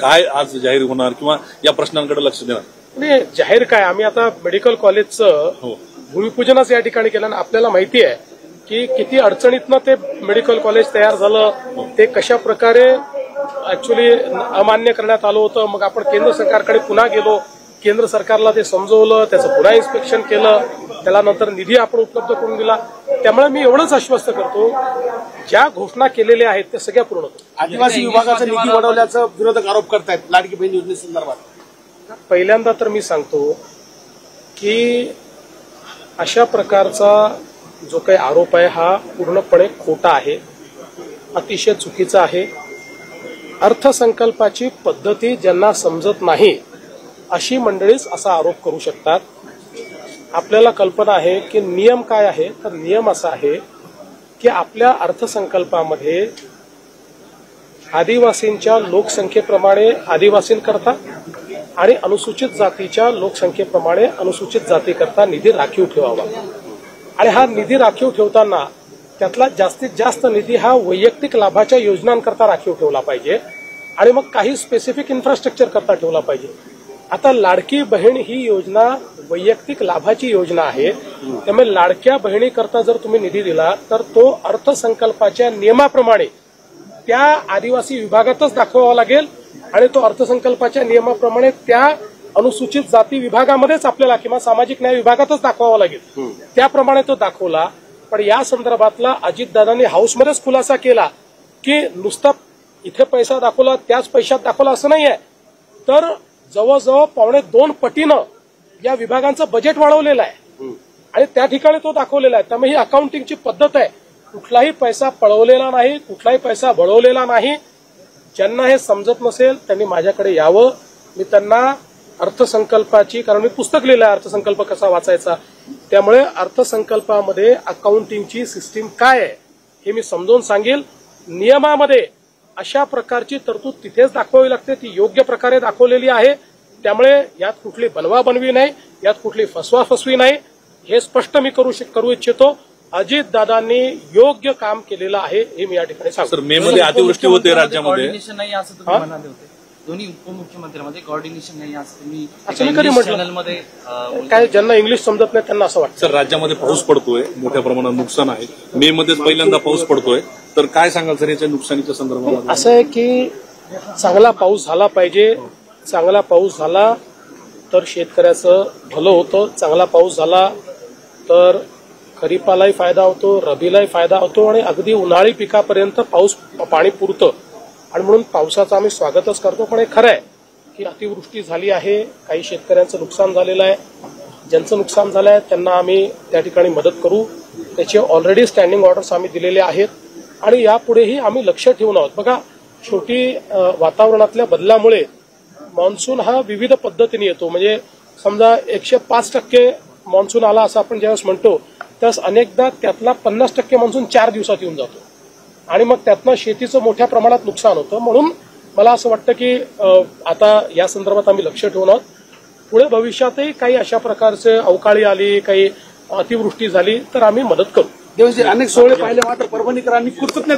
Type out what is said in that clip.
काय आज जाहीर होणार किंवा या प्रश्नांकडे लक्ष देणार? नाही, जाहीर काय, आम्ही आता मेडिकल कॉलेजचं भूमिपूजनच या ठिकाणी केलं आणि आपल्याला माहिती आहे की किती अडचणीतनं ते मेडिकल कॉलेज तयार झालं, ते कशा प्रकारे ऍक्च्युली अमान्य करण्यात आलं होतं. मग आपण केंद्र सरकारकडे पुन्हा गेलो, केंद्र सरकारला ते समजवलं, त्याचं पुन्हा इन्स्पेक्शन केलं, त्याला नंतर निधी आपण उपलब्ध करून दिला. त्यामुळे मी एवढंच आश्वस्त करतो, ज्या घोषणा केलेल्या आहेत त्या सगळ्या पूर्ण होतात. आदिवासी विभागाचा निधी वाढवल्याचा विरोधक आरोप करतायत लाडकी बहीण योजनेसंदर्भात. पहिल्यांदा तर मी सांगतो की अशा प्रकारचा जो काही आरोप आहे हा पूर्णपणे खोटा आहे, अतिशय चुकीचा आहे. अर्थसंकल्पाची पद्धती ज्यांना समजत नाही अशी मंडळीच असा आरोप करू शकतात. आपल्याला कल्पना आहे की नियम काय आहे, तर नियम असा आहे की आपल्या अर्थसंकल्पामध्ये आदिवासींच्या लोकसंख्येप्रमाणे आदिवासींकरता आणि अनुसूचित जातीच्या लोकसंख्येप्रमाणे अनुसूचित जातीकरता निधी राखीव ठेवावा. आणि हा निधी राखीव ठेवताना त्यातला जास्तीत जास्त निधी हा वैयक्तिक लाभाच्या योजनांकरता राखीव ठेवला पाहिजे आणि मग काही स्पेसिफिक इन्फ्रास्ट्रक्चर करता ठेवला पाहिजे. आता लाडकी बहीण ही योजना वैयक्तिक लाभाची योजना आहे, त्यामुळे लाडक्या बहिणीकरता जर तुम्ही निधी दिला तर तो अर्थसंकल्पाच्या नियमाप्रमाणे त्या आदिवासी विभागातच दाखवावा लागेल आणि तो अर्थसंकल्पाच्या नियमाप्रमाणे त्या अनुसूचित जाती विभागामध्येच आपल्याला किंवा सामाजिक न्याय विभागातच दाखवावा लागेल. त्याप्रमाणे तो दाखवला. पण या संदर्भातला अजितदादांनी हाऊसमध्येच खुलासा केला की नुसता इथे पैसा दाखवला त्याच पैशात दाखवला असं नाही आहे, तर जवळजवळ 2.25 पटीनं या विभागांचं बजेट वाढवलेलं आहे आणि त्या ठिकाणी तो दाखवलेला आहे. त्यामुळे ही अकाउंटिंगची पद्धत आहे. कुठलाही पैसा पळवलेला नाही, कुठलाही पैसा वळवलेला नाही. ज्यांना हे समजत नसेल त्यांनी माझ्याकडे यावं, मी त्यांना अर्थसंकल्पाची, कारण मी पुस्तक लिहिलं आहे अर्थसंकल्प कसा वाचायचा, त्यामुळे अर्थसंकल्पामध्ये अकाउंटिंगची सिस्टीम काय आहे हे मी समजावून सांगेल. नियमामध्ये अशा प्रकारची तरतूद तिथेच दाखवावी लागते, ती योग्य प्रकारे दाखवलेली आहे. त्यामुळे यात कुठली बनवाबनवी नाही, यात कुठली फसवाफसवी नाही, हे स्पष्ट मी करू इच्छितो. अजितदादांनी योग्य काम केलेलं आहे हे मी या ठिकाणी सांगतो. मे मध्ये अतिवृष्टी होते राज्यामध्ये, दोन्ही उपमुख्यमंत्र्यांमध्ये कॉर्डिनेशन नाही असं मी कधी म्हटलं. काय ज्यांना इंग्लिश समजत नाही त्यांना असं वाटतं. सर राज्यामध्ये पाऊस पडतोय, मोठ्या प्रमाणात नुकसान आहे, मे मध्येच पहिल्यांदा पाऊस पडतोय, तर काय सांगाल सर याच्या नुकसानीच्या संदर्भात? असं आहे की चांगला पाऊस झाला पाहिजे. चांगला पाऊस झाला तर शेतकऱ्याचं भलं होतं. चांगला पाऊस झाला तर खरीपालाही फायदा होतो, रबीलाही फायदा होतो आणि अगदी उन्हाळी पिकापर्यंत पाणी पुरतं. आणि म्हणून पावसाचं आम्ही स्वागतच करतो. पण हे खरं आहे की अतिवृष्टी झाली आहे, काही शेतकऱ्यांचं नुकसान झालेलं आहे. ज्यांचं नुकसान झालं आहे त्यांना आम्ही त्या ठिकाणी मदत करू. त्याचे ऑलरेडी स्टँडिंग ऑर्डर्स आम्ही दिलेले आहेत आणि यापुढेही आम्ही लक्ष ठेवून आहोत. बघा, शेवटी वातावरणातल्या बदलामुळे मान्सून हा विविध पद्धतीने येतो. म्हणजे समजा 105% मान्सून आला असं आपण ज्यावेळेस म्हणतो, त्यावेळेस अनेकदा त्यातला 50% मान्सून 4 दिवसात येऊन जातो आणि मग त्यातनं शेतीचं मोठ्या प्रमाणात नुकसान होतं. म्हणून मला असं वाटतं की आता या संदर्भात आम्ही लक्ष ठेवून आहोत. पुढे भविष्यातही काही अशा प्रकारचे अवकाळी आली, काही अतिवृष्टी झाली तर आम्ही मदत करू. देवेंद्र, अनेक सोहळे पाहिले मात्र परभणीकरांनी कृतज्ञता